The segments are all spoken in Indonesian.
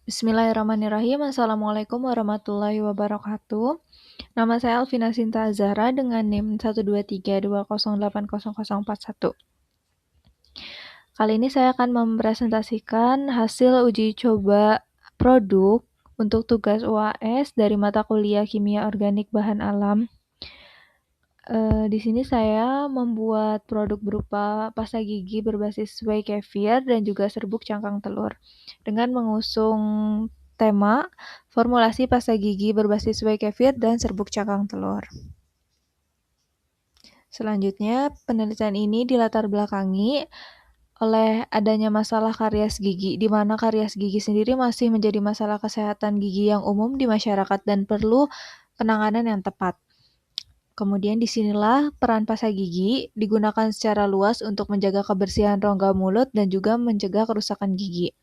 Bismillahirrahmanirrahim. Assalamualaikum warahmatullahi wabarakatuh. Nama saya Alvina Sinta Azhara dengan NIM 12320804041. Kali ini saya akan mempresentasikan hasil uji coba produk untuk tugas UAS dari mata kuliah Kimia Organik Bahan Alam. Di sini saya membuat produk berupa pasta gigi berbasis whey kefir dan juga serbuk cangkang telur dengan mengusung tema formulasi pasta gigi berbasis whey kefir dan serbuk cangkang telur. Selanjutnya, penelitian ini dilatar belakangi oleh adanya masalah karies gigi, di mana karies gigi sendiri masih menjadi masalah kesehatan gigi yang umum di masyarakat dan perlu penanganan yang tepat. Kemudian disinilah peran pasta gigi digunakan secara luas untuk menjaga kebersihan rongga mulut dan juga mencegah kerusakan gigi.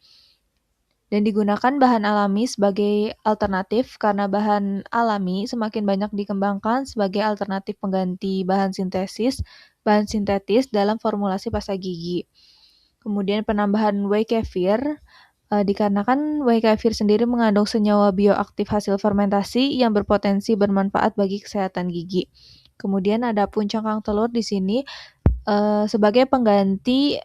Dan digunakan bahan alami sebagai alternatif karena bahan alami semakin banyak dikembangkan sebagai alternatif pengganti bahan sintetis dalam formulasi pasta gigi. Kemudian penambahan whey kefir dikarenakan whey kefir sendiri mengandung senyawa bioaktif hasil fermentasi yang berpotensi bermanfaat bagi kesehatan gigi. Kemudian ada pun cangkang telur di sini sebagai pengganti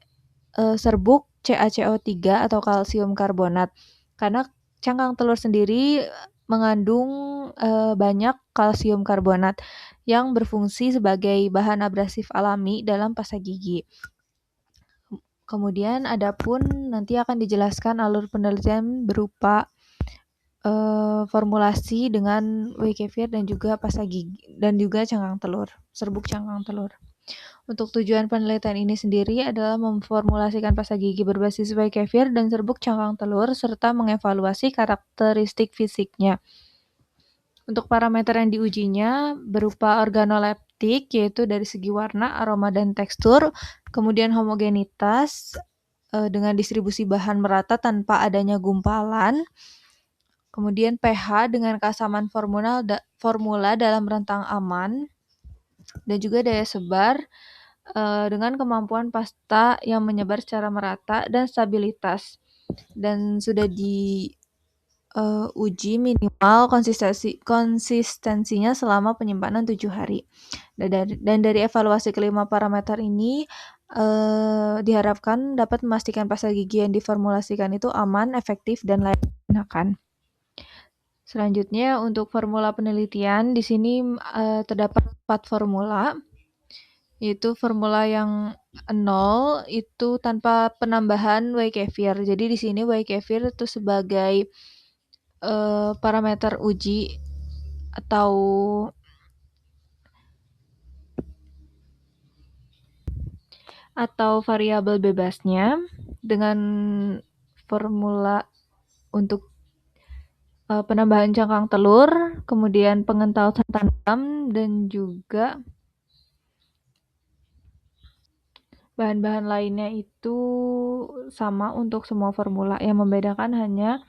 serbuk CaCO3 atau kalsium karbonat. Karena cangkang telur sendiri mengandung banyak kalsium karbonat yang berfungsi sebagai bahan abrasif alami dalam pasta gigi. Kemudian adapun nanti akan dijelaskan alur penelitian berupa formulasi dengan whey kefir dan juga pasta gigi dan juga cangkang telur, serbuk cangkang telur. Untuk tujuan penelitian ini sendiri adalah memformulasikan pasta gigi berbasis whey kefir dan serbuk cangkang telur serta mengevaluasi karakteristik fisiknya. Untuk parameter yang diujinya berupa organoleptik, yaitu dari segi warna, aroma, dan tekstur, kemudian homogenitas dengan distribusi bahan merata tanpa adanya gumpalan, kemudian pH dengan keasaman formula dalam rentang aman, dan juga daya sebar dengan kemampuan pasta yang menyebar secara merata dan stabilitas. Dan sudah diuji minimal konsistensinya selama penyimpanan 7 hari. Dan dari evaluasi kelima parameter ini diharapkan dapat memastikan pasta gigi yang diformulasikan itu aman, efektif, dan layak digunakan. Selanjutnya untuk formula penelitian di sini terdapat 4 formula, yaitu formula yang 0 itu tanpa penambahan whey kefir. Jadi di sini whey kefir itu sebagai parameter uji atau variabel bebasnya dengan formula untuk penambahan cangkang telur, kemudian pengental santan hitam, dan juga bahan-bahan lainnya itu sama untuk semua formula. Yang membedakan hanya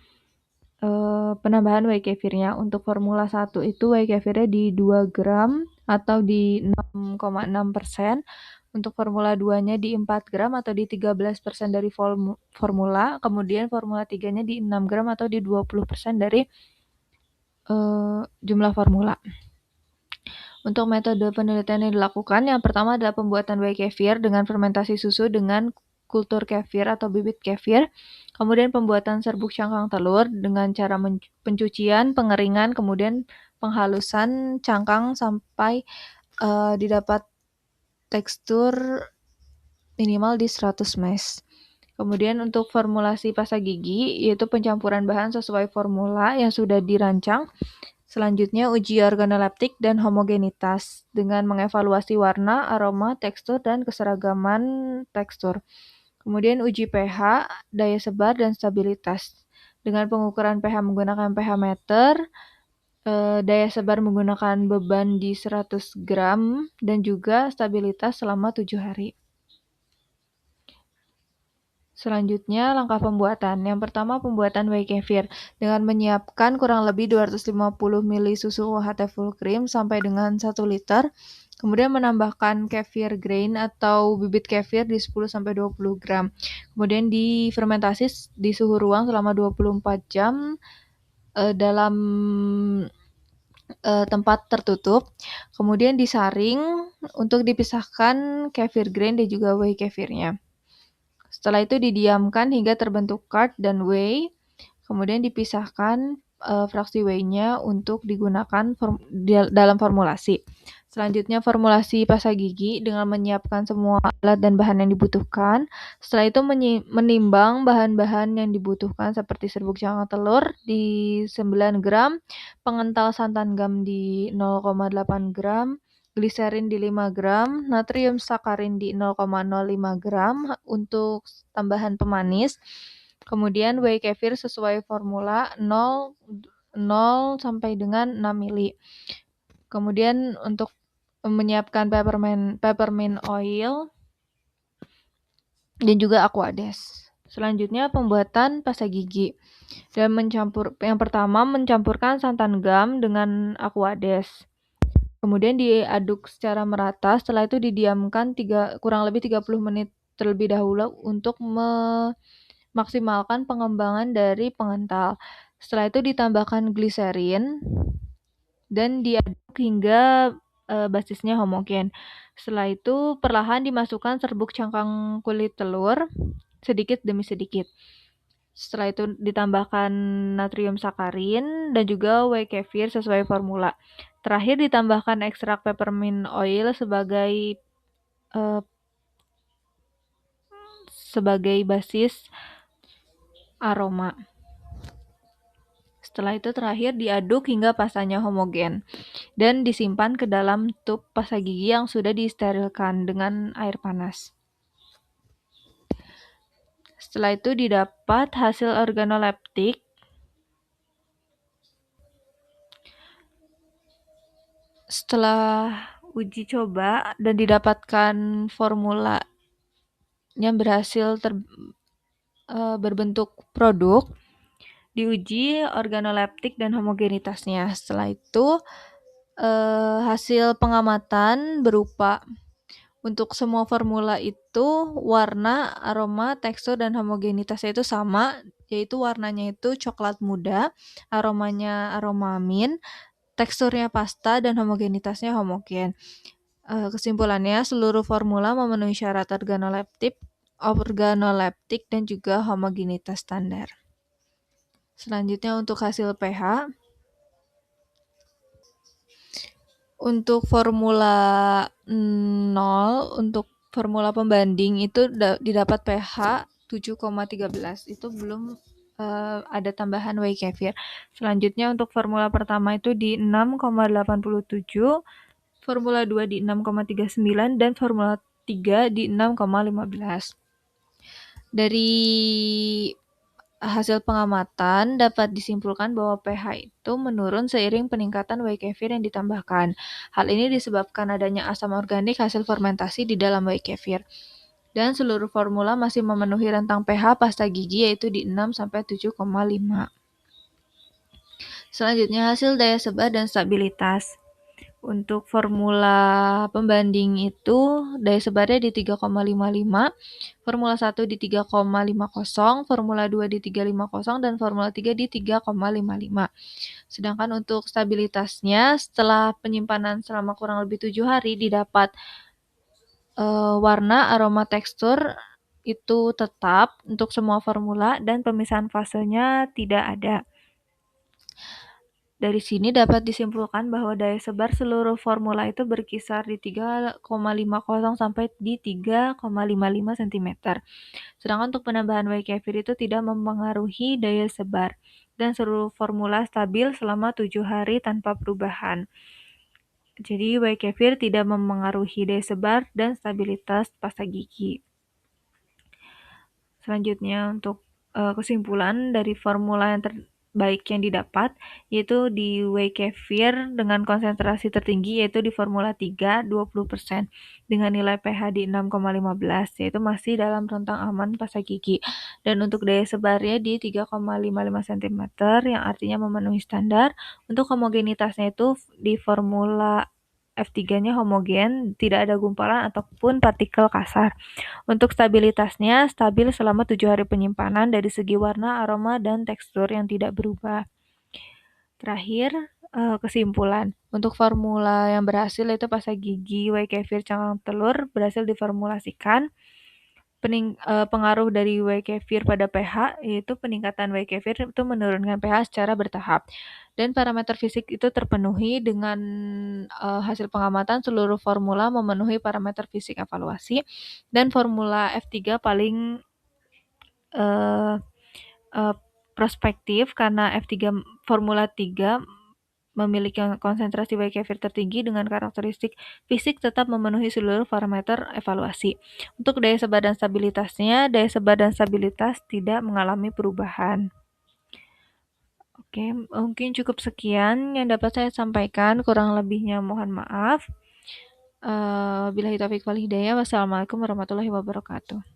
penambahan whey kefirnya. Untuk formula 1 itu whey kefirnya di 2 gram atau di 6,6%. Untuk formula 2-nya di 4 gram atau di 13% dari formula. Kemudian formula 3-nya di 6 gram atau di 20% dari jumlah formula. Untuk metode penelitian yang dilakukan, yang pertama adalah pembuatan whey kefir dengan fermentasi susu dengan kultur kefir atau bibit kefir. Kemudian pembuatan serbuk cangkang telur dengan cara pencucian, pengeringan, kemudian penghalusan cangkang sampai didapat tekstur minimal di 100 ml. Kemudian untuk formulasi pasta gigi, yaitu pencampuran bahan sesuai formula yang sudah dirancang. Selanjutnya uji organoleptik dan homogenitas dengan mengevaluasi warna, aroma, tekstur, dan keseragaman tekstur. Kemudian uji pH, daya sebar, dan stabilitas. Dengan pengukuran pH menggunakan pH meter, daya sebar menggunakan beban di 100 gram, dan juga stabilitas selama 7 hari. Selanjutnya, langkah pembuatan. Yang pertama, pembuatan whey kefir dengan menyiapkan kurang lebih 250 ml susu UHT full cream sampai dengan 1 liter. Kemudian menambahkan kefir grain atau bibit kefir di 10-20 gram. Kemudian difermentasi di suhu ruang selama 24 jam dalam tempat tertutup. Kemudian disaring untuk dipisahkan kefir grain dan juga whey kefirnya. Setelah itu didiamkan hingga terbentuk curd dan whey. Kemudian dipisahkan fraksi whey-nya untuk digunakan dalam formulasi. Selanjutnya formulasi pasta gigi dengan menyiapkan semua alat dan bahan yang dibutuhkan. Setelah itu menimbang bahan-bahan yang dibutuhkan seperti serbuk cangkang telur di 9 gram, pengental santan gam di 0,8 gram, gliserin di 5 gram, natrium sakarin di 0,05 gram untuk tambahan pemanis. Kemudian whey kefir sesuai formula 0 sampai dengan 6 mili. Kemudian untuk menyiapkan peppermint oil dan juga aquades. Selanjutnya pembuatan pasta gigi. Dan yang pertama mencampurkan santan gam dengan aquades. Kemudian diaduk secara merata, setelah itu didiamkan kurang lebih 30 menit terlebih dahulu untuk memaksimalkan pengembangan dari pengental. Setelah itu ditambahkan gliserin dan diaduk hingga basisnya homogen. Setelah itu perlahan dimasukkan serbuk cangkang kulit telur sedikit demi sedikit. Setelah itu ditambahkan natrium sakarin dan juga whey kefir sesuai formula. Terakhir ditambahkan ekstrak peppermint oil sebagai basis aroma. Setelah itu terakhir diaduk hingga pastanya homogen dan disimpan ke dalam tub pasta gigi yang sudah disterilkan dengan air panas. Setelah itu didapat hasil organoleptik. Setelah uji coba dan didapatkan formula yang berhasil berbentuk produk, diuji organoleptik dan homogenitasnya. Setelah itu hasil pengamatan berupa untuk semua formula itu warna, aroma, tekstur, dan homogenitasnya itu sama, yaitu warnanya itu coklat muda, aromanya aroma mint, teksturnya pasta, dan homogenitasnya homogen. Kesimpulannya, seluruh formula memenuhi syarat organoleptik dan juga homogenitas standar. Selanjutnya untuk hasil pH. Untuk formula 0, untuk formula pembanding itu didapat pH 7,13. Itu belum ada tambahan whey kefir. Selanjutnya untuk formula pertama itu di 6,87, formula 2 di 6,39, dan formula 3 di 6,15. Dari hasil pengamatan dapat disimpulkan bahwa pH itu menurun seiring peningkatan whey kefir yang ditambahkan. Hal ini disebabkan adanya asam organik hasil fermentasi di dalam whey kefir. Dan seluruh formula masih memenuhi rentang pH pasta gigi yaitu di 6 sampai 7,5. Selanjutnya hasil daya sebar dan stabilitas. Untuk formula pembanding itu daya sebarnya di 3,55, formula 1 di 3,50, formula 2 di 3,50, dan formula 3 di 3,55. Sedangkan untuk stabilitasnya setelah penyimpanan selama kurang lebih 7 hari didapat warna, aroma, tekstur itu tetap untuk semua formula dan pemisahan fasenya tidak ada. Dari sini dapat disimpulkan bahwa daya sebar seluruh formula itu berkisar di 3,50 sampai di 3,55 cm. Sedangkan untuk penambahan whey kefir itu tidak mempengaruhi daya sebar dan seluruh formula stabil selama 7 hari tanpa perubahan. Jadi whey kefir tidak mempengaruhi daya sebar dan stabilitas pasta gigi. Selanjutnya untuk kesimpulan dari formula yang terbaik yang didapat yaitu di whey kefir dengan konsentrasi tertinggi yaitu di formula 3 20% dengan nilai pH di 6,15 yaitu masih dalam rentang aman pasta gigi, dan untuk daya sebarnya di 3,55 cm yang artinya memenuhi standar. Untuk homogenitasnya itu di formula F3-nya homogen, tidak ada gumpalan ataupun partikel kasar. Untuk stabilitasnya, stabil selama 7 hari penyimpanan dari segi warna, aroma, dan tekstur yang tidak berubah. Terakhir, kesimpulan. Untuk formula yang berhasil yaitu pasta gigi, whey kefir, cangkang telur berhasil diformulasikan. Pengaruh dari whey kefir pada pH yaitu peningkatan whey kefir itu menurunkan pH secara bertahap. Dan parameter fisik itu terpenuhi dengan hasil pengamatan seluruh formula memenuhi parameter fisik evaluasi dan formula F3 paling eh, eh, prospektif karena F3 formula 3 memiliki konsentrasi whey kefir tertinggi dengan karakteristik fisik tetap memenuhi seluruh parameter evaluasi. Untuk daya sebar dan stabilitasnya, daya sebar dan stabilitas tidak mengalami perubahan. Oke, mungkin cukup sekian yang dapat saya sampaikan. Kurang lebihnya mohon maaf. Billahi taufiq wal hidayah. Wassalamualaikum warahmatullahi wabarakatuh.